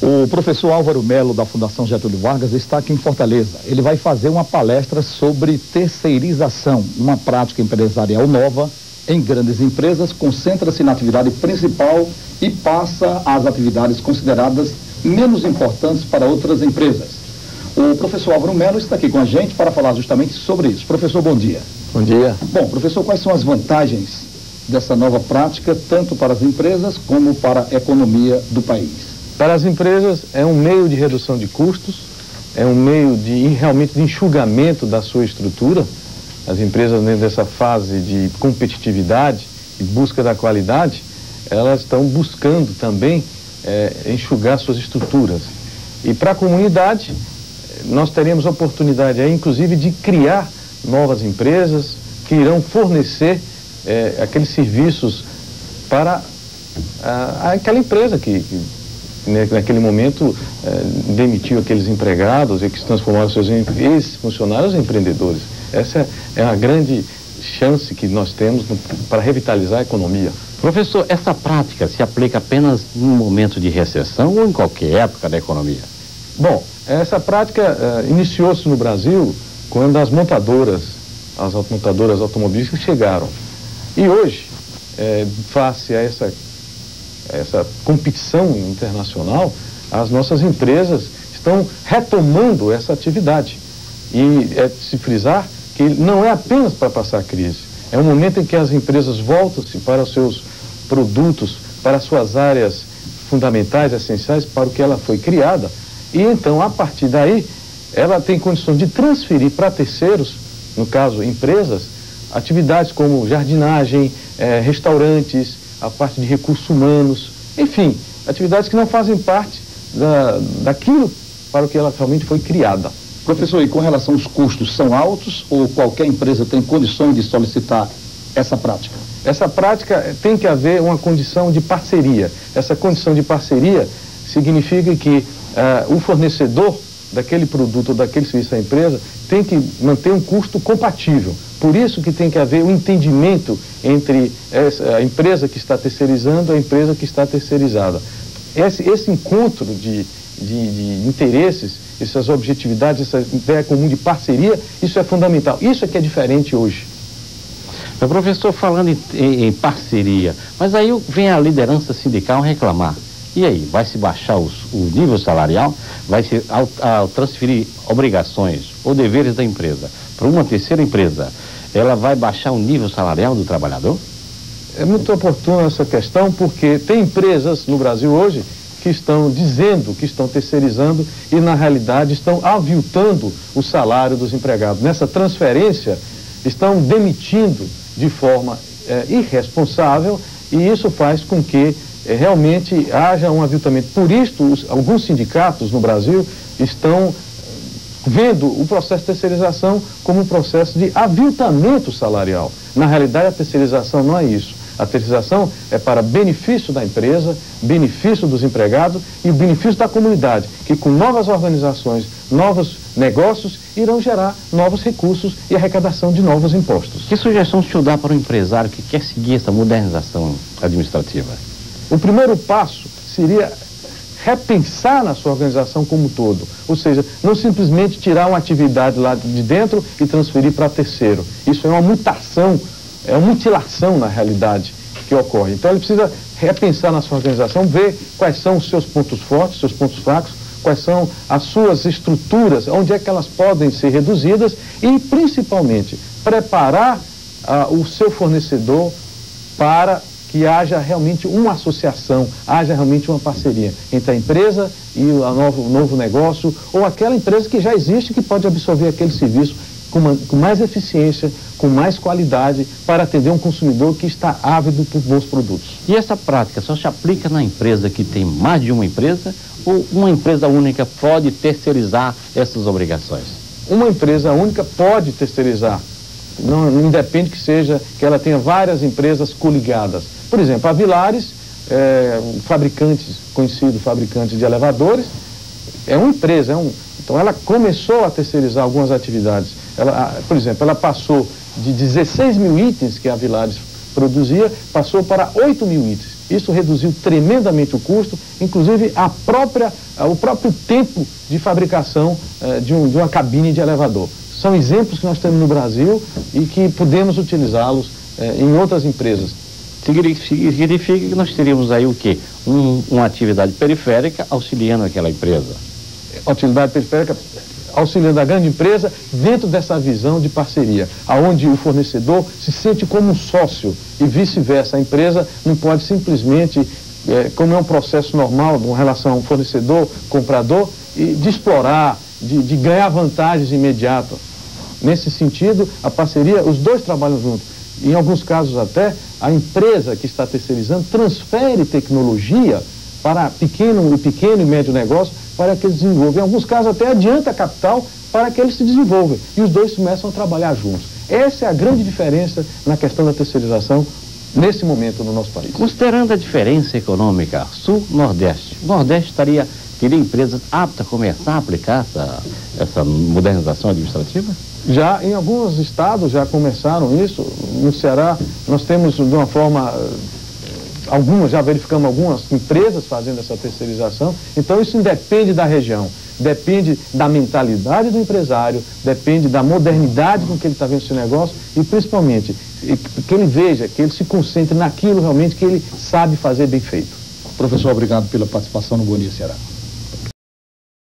O professor Álvaro Melo, da Fundação Getúlio Vargas, está aqui em Fortaleza. Ele vai fazer uma palestra sobre terceirização, uma prática empresarial nova em grandes empresas, concentra-se na atividade principal e passa às atividades consideradas menos importantes para outras empresas. O professor Álvaro Melo está aqui com a gente para falar justamente sobre isso. Professor, bom dia. Bom dia. Bom, professor, quais são as vantagens dessa nova prática, tanto para as empresas como para a economia do país? Para as empresas é um meio de redução de custos, é um meio de realmente de enxugamento da sua estrutura. As empresas, dentro dessa fase de competitividade e busca da qualidade, elas estão buscando também enxugar suas estruturas. E para a comunidade, nós teremos oportunidade aí, inclusive, de criar novas empresas que irão fornecer aqueles serviços para aquela empresa que naquele momento demitiu aqueles empregados e que se transformaram seus ex-funcionários em empreendedores. Essa é a grande chance que nós temos para revitalizar a economia. Professor, essa prática se aplica apenas num momento de recessão ou em qualquer época da economia? Bom, essa prática iniciou-se no Brasil quando as montadoras automobilísticas chegaram. E hoje, face a essa competição internacional, as nossas empresas estão retomando essa atividade. E é de se frisar que não é apenas para passar a crise, é um momento em que as empresas voltam-se para os seus produtos, para as suas áreas fundamentais, essenciais, para o que ela foi criada, e então, a partir daí, ela tem condições de transferir para terceiros, no caso, empresas, atividades como jardinagem, restaurantes, a parte de recursos humanos, enfim, atividades que não fazem parte daquilo para o que ela realmente foi criada. Professor, e com relação aos custos, são altos ou qualquer empresa tem condições de solicitar essa prática? Essa prática tem que haver uma condição de parceria. Essa condição de parceria significa que o fornecedor daquele produto ou daquele serviço da empresa tem que manter um custo compatível. Por isso que tem que haver um entendimento entre a empresa que está terceirizando e a empresa que está terceirizada. Esse encontro de interesses, essas objetividades, essa ideia comum de parceria, isso é fundamental. Isso é que é diferente hoje. Meu professor, falando em parceria, mas aí vem a liderança sindical reclamar. E aí, vai se baixar o nível salarial? Vai se, ao transferir obrigações ou deveres da empresa para uma terceira empresa, ela vai baixar o nível salarial do trabalhador? É muito oportuna essa questão, porque tem empresas no Brasil hoje que estão dizendo que estão terceirizando e, na realidade, estão aviltando o salário dos empregados. Nessa transferência, estão demitindo de forma irresponsável, e isso faz com que realmente haja um aviltamento. Por isso, alguns sindicatos no Brasil estão vendo o processo de terceirização como um processo de aviltamento salarial. Na realidade, a terceirização não é isso. A terceirização é para benefício da empresa, benefício dos empregados e o benefício da comunidade, que com novas organizações, novos negócios, irão gerar novos recursos e arrecadação de novos impostos. Que sugestão o senhor dá para o empresário que quer seguir essa modernização administrativa? O primeiro passo seria repensar na sua organização como um todo, ou seja, não simplesmente tirar uma atividade lá de dentro e transferir para terceiro. Isso é uma mutação, é uma mutilação na realidade que ocorre. Então ele precisa repensar na sua organização, ver quais são os seus pontos fortes, seus pontos fracos, quais são as suas estruturas, onde é que elas podem ser reduzidas e, principalmente, preparar o seu fornecedor para que haja realmente uma associação, haja realmente uma parceria entre a empresa e o novo negócio, ou aquela empresa que já existe, que pode absorver aquele serviço com mais eficiência, com mais qualidade, para atender um consumidor que está ávido por bons produtos. E essa prática só se aplica na empresa que tem mais de uma empresa, ou uma empresa única pode terceirizar essas obrigações? Uma empresa única pode terceirizar. Não independe que ela tenha várias empresas coligadas. Por exemplo, a Vilares, conhecido fabricante de elevadores, é uma empresa, Então ela começou a terceirizar algumas atividades. Por exemplo, ela passou de 16 mil itens que a Villares produzia, passou para 8 mil itens. Isso reduziu tremendamente o custo, inclusive o próprio tempo de fabricação de uma cabine de elevador. São exemplos que nós temos no Brasil e que podemos utilizá-los em outras empresas. Significa que nós teríamos aí o quê? Uma atividade periférica auxiliando aquela empresa. Utilidade periférica auxiliando a grande empresa dentro dessa visão de parceria, aonde o fornecedor se sente como um sócio e vice-versa. A empresa não pode simplesmente, como é um processo normal, uma relação fornecedor-comprador, de explorar, de ganhar vantagens imediatas. Nesse sentido, a parceria, os dois trabalham juntos. Em alguns casos até, a empresa que está terceirizando transfere tecnologia para pequeno e médio negócio para que eles desenvolvam. Em alguns casos até adianta capital para que eles se desenvolvam. E os dois começam a trabalhar juntos. Essa é a grande diferença na questão da terceirização nesse momento no nosso país. Considerando a diferença econômica Sul-Nordeste, o Nordeste teria empresas aptas a começar a aplicar essa modernização administrativa? Já em alguns estados já começaram isso. No Ceará nós temos de uma forma... já verificamos algumas empresas fazendo essa terceirização. Então isso independe da região, depende da mentalidade do empresário, depende da modernidade com que ele está vendo esse negócio e principalmente que ele veja, que ele se concentre naquilo realmente que ele sabe fazer bem feito. Professor, obrigado pela participação no Bom Dia Ceará.